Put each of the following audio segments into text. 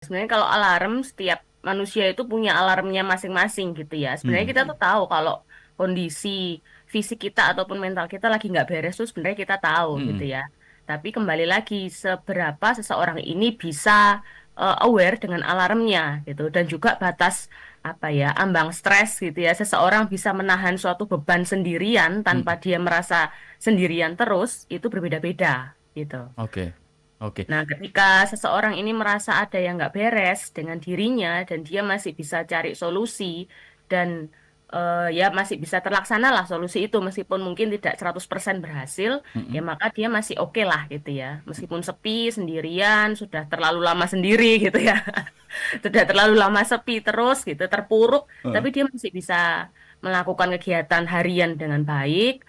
Sebenarnya kalau alarm, setiap manusia itu punya alarmnya masing-masing gitu ya. Sebenarnya kita tuh tahu kalau kondisi fisik kita ataupun mental kita lagi nggak beres tuh sebenarnya kita tahu gitu Mm-mm. ya. Tapi kembali lagi seberapa seseorang ini bisa aware dengan alarmnya gitu, dan juga batas apa ya, ambang stres gitu ya. Seseorang bisa menahan suatu beban sendirian tanpa Mm-mm. dia merasa sendirian terus, itu berbeda-beda gitu. Oke, oke. Nah, ketika seseorang ini merasa ada yang nggak beres dengan dirinya dan dia masih bisa cari solusi dan ya masih bisa terlaksana lah solusi itu meskipun mungkin tidak 100% berhasil, ya Mm-mm. maka dia masih oke lah gitu ya. Meskipun sepi, sendirian, sudah terlalu lama sendiri gitu ya. Sudah terlalu lama sepi terus gitu, terpuruk, Heeh. tapi dia masih bisa melakukan kegiatan harian dengan baik.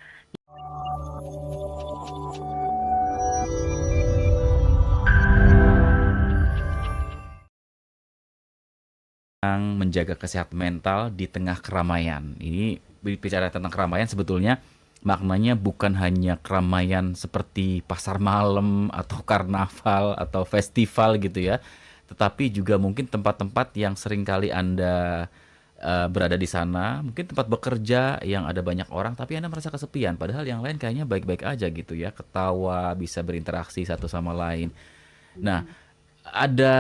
Yang menjaga kesehatan mental di tengah keramaian. Ini bicara tentang keramaian sebetulnya maknanya bukan hanya keramaian seperti pasar malam atau karnaval atau festival gitu ya, tetapi juga mungkin tempat-tempat yang seringkali Anda berada di sana, mungkin tempat bekerja yang ada banyak orang tapi Anda merasa kesepian, padahal yang lain kayaknya baik-baik aja gitu ya, ketawa, bisa berinteraksi satu sama lain. Nah, ada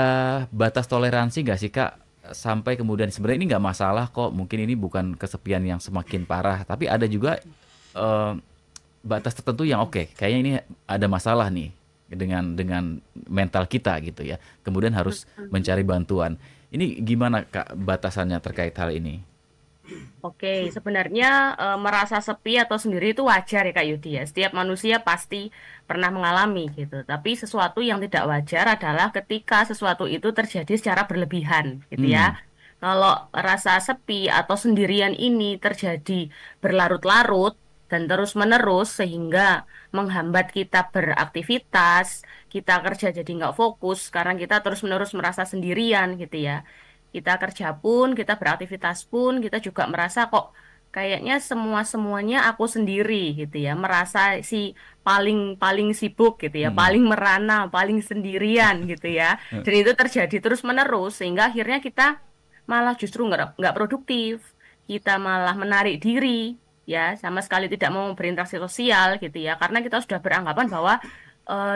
batas toleransi nggak sih Kak? Sampai kemudian sebenarnya ini nggak masalah kok, mungkin ini bukan kesepian yang semakin parah, tapi ada juga eh, batas tertentu yang oke, kayaknya ini ada masalah nih dengan mental kita gitu ya. Kemudian harus mencari bantuan. Ini gimana Kak batasannya terkait hal ini? Oke, sebenarnya merasa sepi atau sendiri itu wajar ya Kak Yudi ya. Setiap manusia pasti pernah mengalami gitu. Tapi sesuatu yang tidak wajar adalah ketika sesuatu itu terjadi secara berlebihan gitu ya. Hmm, Kalau rasa sepi atau sendirian ini terjadi berlarut-larut dan terus-menerus sehingga menghambat kita beraktivitas, kita kerja jadi nggak fokus karena kita terus-menerus merasa sendirian gitu ya. Kita kerja pun, kita beraktivitas pun, kita juga merasa kok kayaknya semua-semuanya aku sendiri gitu ya, merasa si paling paling sibuk gitu ya, mm-mm. paling merana, paling sendirian gitu ya. Dan itu terjadi terus-menerus sehingga akhirnya kita malah justru nggak produktif. Kita malah menarik diri ya, sama sekali tidak mau berinteraksi sosial gitu ya, karena kita sudah beranggapan bahwa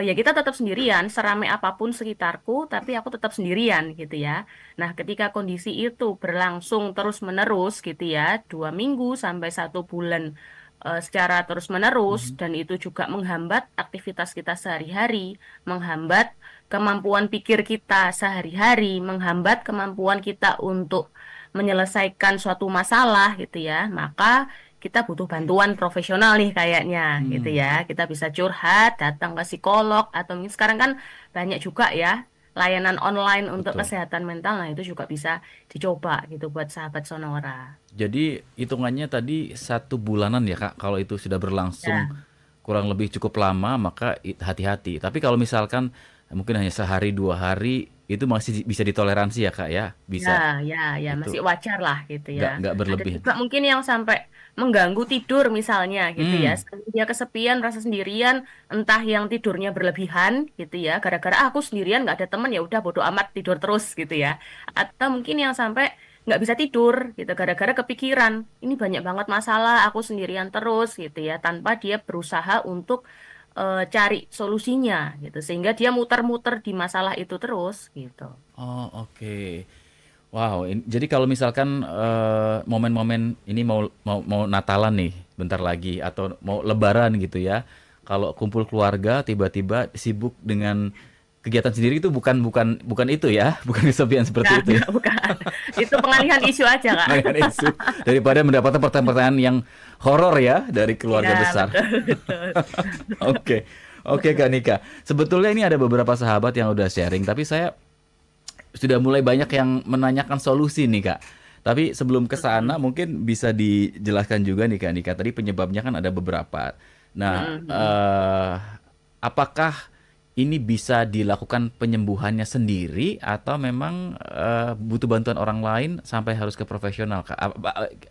ya kita tetap sendirian, seramai apapun sekitarku, tapi aku tetap sendirian gitu ya. Nah, ketika kondisi itu berlangsung terus-menerus gitu ya, 2 minggu sampai 1 bulan secara terus-menerus, Mhm. dan itu juga menghambat aktivitas kita sehari-hari, menghambat kemampuan pikir kita sehari-hari, menghambat kemampuan kita untuk menyelesaikan suatu masalah gitu ya, maka kita butuh bantuan profesional nih kayaknya gitu Hmm. ya. Kita bisa curhat, datang ke psikolog, atau mungkin sekarang kan banyak juga ya layanan online untuk Betul. kesehatan mental. Nah, itu juga bisa dicoba gitu buat sahabat Sonora. Jadi hitungannya tadi 1 bulanan ya Kak, kalau itu sudah berlangsung Ya, kurang lebih cukup lama maka hati-hati. Tapi kalau misalkan mungkin hanya sehari 2 hari itu masih bisa ditoleransi ya Kak ya, ya, bisa ya, itu masih wajar lah gitu ya. nggak Ada berlebih. juga mungkin yang sampai mengganggu tidur misalnya gitu ya. Hmm, Sampai dia kesepian, rasa sendirian, entah yang tidurnya berlebihan gitu ya. Gara-gara "Ah, aku sendirian nggak ada temen, ya udah bodo amat tidur terus gitu ya." Atau mungkin yang sampai nggak bisa tidur gitu gara-gara kepikiran ini banyak banget masalah, aku sendirian terus gitu ya, tanpa dia berusaha untuk cari solusinya gitu, sehingga dia muter-muter di masalah itu terus gitu. oh oke. Wow, jadi kalau misalkan momen-momen ini mau Natalan nih bentar lagi atau mau Lebaran gitu ya, kalau kumpul keluarga tiba-tiba sibuk dengan kegiatan sendiri itu bukan bukan bukan itu ya, bukan kesepian seperti itu ya. Enggak, bukan. Itu pengalihan isu aja, Kak. Dengan isu daripada mendapatkan pertanyaan-pertanyaan yang horor ya dari Iya, keluarga besar. betul, betul. Oke, oke Kak Nika. Sebetulnya ini ada beberapa sahabat yang udah sharing, tapi saya sudah mulai banyak yang menanyakan solusi nih Kak. Tapi sebelum ke sana Mm-mm. mungkin bisa dijelaskan juga nih Kak Nika. Tadi penyebabnya kan ada beberapa. Nah, Mm-mm, mm-mm. apakah ini bisa dilakukan penyembuhannya sendiri atau memang butuh bantuan orang lain sampai harus ke profesional Kak?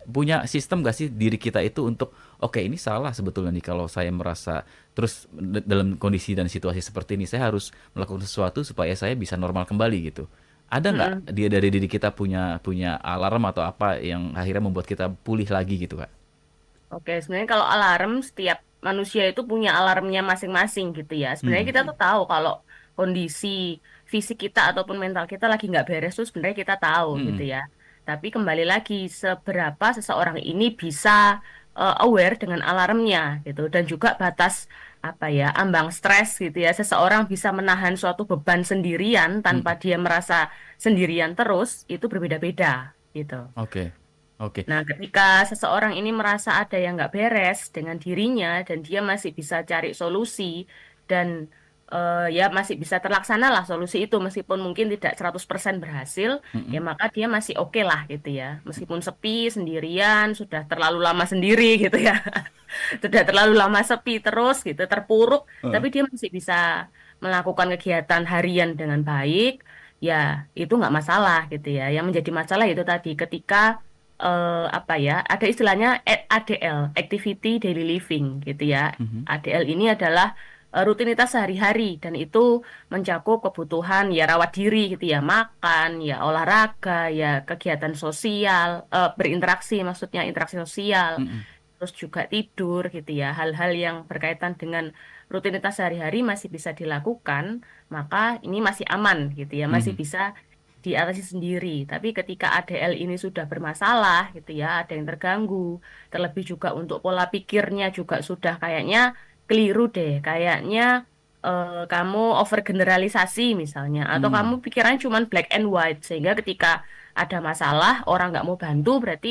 Punya sistem gak sih diri kita itu untuk oke ini salah sebetulnya nih kalau saya merasa terus dalam kondisi dan situasi seperti ini saya harus melakukan sesuatu supaya saya bisa normal kembali gitu. Ada nggak Mm-mm. dia dari diri kita punya punya alarm atau apa yang akhirnya membuat kita pulih lagi gitu, Kak? Oke, sebenarnya kalau alarm, setiap manusia itu punya alarmnya masing-masing gitu ya. Sebenarnya Mhm, kita tuh tahu kalau kondisi fisik kita ataupun mental kita lagi nggak beres tuh sebenarnya kita tahu gitu mhm, ya. Tapi kembali lagi, seberapa seseorang ini bisa aware dengan alarmnya gitu. Dan juga batas apa ya, ambang stres gitu ya. Seseorang bisa menahan suatu beban sendirian tanpa mhm. dia merasa sendirian terus, itu berbeda-beda gitu. Oke, oke. Nah, ketika seseorang ini merasa ada yang nggak beres dengan dirinya dan dia masih bisa cari solusi dan ya masih bisa terlaksana lah solusi itu meskipun mungkin tidak 100% berhasil, ya Mhm, maka dia masih oke lah gitu ya. Meskipun sepi, sendirian, sudah terlalu lama sendiri gitu ya. Sudah terlalu lama sepi terus gitu, terpuruk, heeh, tapi dia masih bisa melakukan kegiatan harian dengan baik, ya itu nggak masalah gitu ya. Yang menjadi masalah itu tadi ketika apa ya, ada istilahnya ADL, Activity Daily Living gitu ya. mhm, ADL ini adalah rutinitas sehari-hari dan itu mencakup kebutuhan ya rawat diri gitu ya, makan, ya olahraga, ya kegiatan sosial, berinteraksi maksudnya interaksi sosial, mhm, terus juga tidur gitu ya. Hal-hal yang berkaitan dengan rutinitas sehari-hari masih bisa dilakukan, maka ini masih aman gitu ya, masih mhm, bisa diatasi sendiri. Tapi ketika ADL ini sudah bermasalah gitu ya, ada yang terganggu, terlebih juga untuk pola pikirnya juga sudah kayaknya keliru deh, kayaknya kamu overgeneralisasi misalnya, atau kamu mmm, pikirannya cuma black and white, sehingga ketika ada masalah orang nggak mau bantu berarti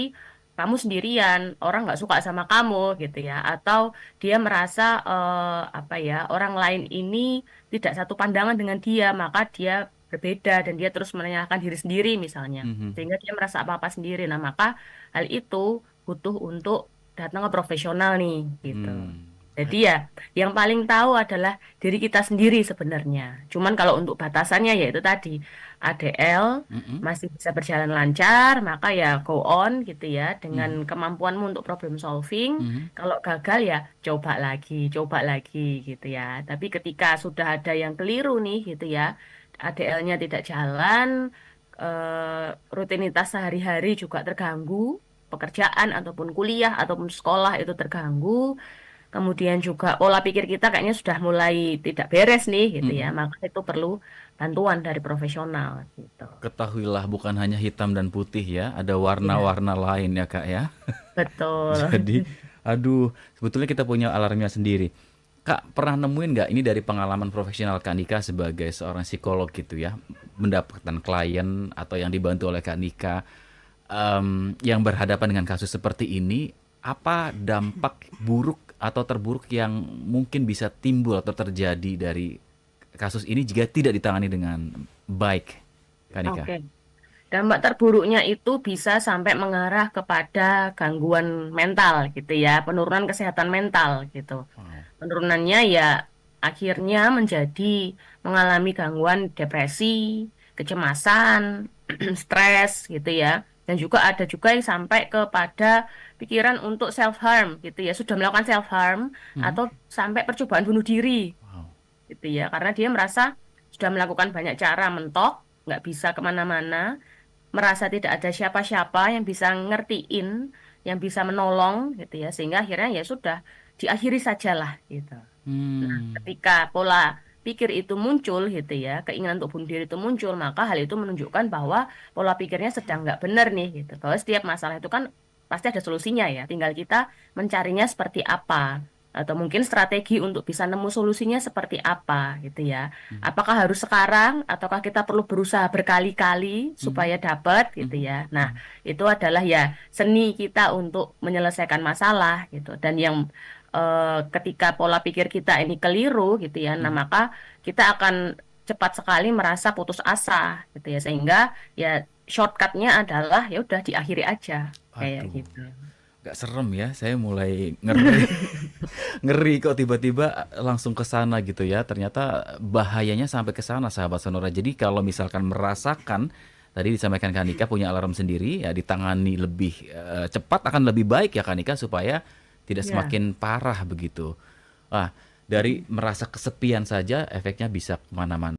kamu sendirian, orang nggak suka sama kamu gitu ya, atau dia merasa apa ya, orang lain ini tidak satu pandangan dengan dia, maka dia berbeda dan dia terus menanyakan diri sendiri misalnya, mhm, sehingga dia merasa apa-apa sendiri. Nah, maka hal itu butuh untuk datang ke profesional nih gitu. Jadi ya, yang paling tahu adalah diri kita sendiri sebenarnya. Cuman kalau untuk batasannya yaitu tadi ADL mhm, masih bisa berjalan lancar, maka ya go on gitu ya dengan mhm, kemampuanmu untuk problem solving. mhm, Kalau gagal ya coba lagi gitu ya. Tapi ketika sudah ada yang keliru nih gitu ya, ADL-nya tidak jalan, rutinitas sehari-hari juga terganggu, pekerjaan ataupun kuliah ataupun sekolah itu terganggu. Kemudian juga pola pikir kita kayaknya sudah mulai tidak beres nih gitu ya. mhm. Maka itu perlu bantuan dari profesional gitu. Ketahuilah bukan hanya hitam dan putih ya, ada Iya, warna-warna lain ya, Kak, ya. betul. Jadi, aduh, sebetulnya kita punya alarmnya sendiri. Kak, pernah nemuin nggak ini dari pengalaman profesional Kak Nika sebagai seorang psikolog gitu ya, mendapatkan klien atau yang dibantu oleh Kak Nika yang berhadapan dengan kasus seperti ini, apa dampak buruk atau terburuk yang mungkin bisa timbul atau terjadi dari kasus ini jika tidak ditangani dengan baik, Kak Nika? Oke. Dampak terburuknya itu bisa sampai mengarah kepada gangguan mental gitu ya, penurunan kesehatan mental gitu. Wow. Penurunannya ya akhirnya menjadi mengalami gangguan depresi, kecemasan, stres gitu ya. Dan juga ada juga yang sampai kepada pikiran untuk self harm gitu ya, sudah melakukan self harm Mhm. atau sampai percobaan bunuh diri Wow. gitu ya, karena dia merasa sudah melakukan banyak cara mentok, nggak bisa kemana-mana, merasa tidak ada siapa-siapa yang bisa ngertiin, yang bisa menolong gitu ya, sehingga akhirnya ya sudah diakhiri sajalah gitu. Nah, Hmm. ketika pola pikir itu muncul gitu ya, keinginan untuk bunuh diri itu muncul, maka hal itu menunjukkan bahwa pola pikirnya sedang nggak benar nih gitu. Bahwa setiap masalah itu kan pasti ada solusinya ya, tinggal kita mencarinya seperti apa. Atau mungkin strategi untuk bisa nemu solusinya seperti apa gitu ya. Mhm. Apakah harus sekarang, ataukah kita perlu berusaha berkali-kali supaya Mhm. dapat gitu Mhm. ya. Nah, Mhm. itu adalah ya seni kita untuk menyelesaikan masalah gitu. Dan yang ketika pola pikir kita ini keliru gitu ya, nah Mhm. maka kita akan cepat sekali merasa putus asa gitu ya, sehingga ya shortcutnya adalah ya udah diakhiri aja kayak Aduh, gitu. gak serem ya. Saya mulai ngeri, ngeri kok tiba-tiba langsung ke sana gitu ya. Ternyata bahayanya sampai ke sana, sahabat Sonora. Jadi kalau misalkan merasakan tadi disampaikan Kak Nika punya alarm sendiri, ya ditangani lebih cepat akan lebih baik ya Kak Nika supaya tidak Ya. semakin parah begitu. Wah, dari merasa kesepian saja efeknya bisa kemana-mana.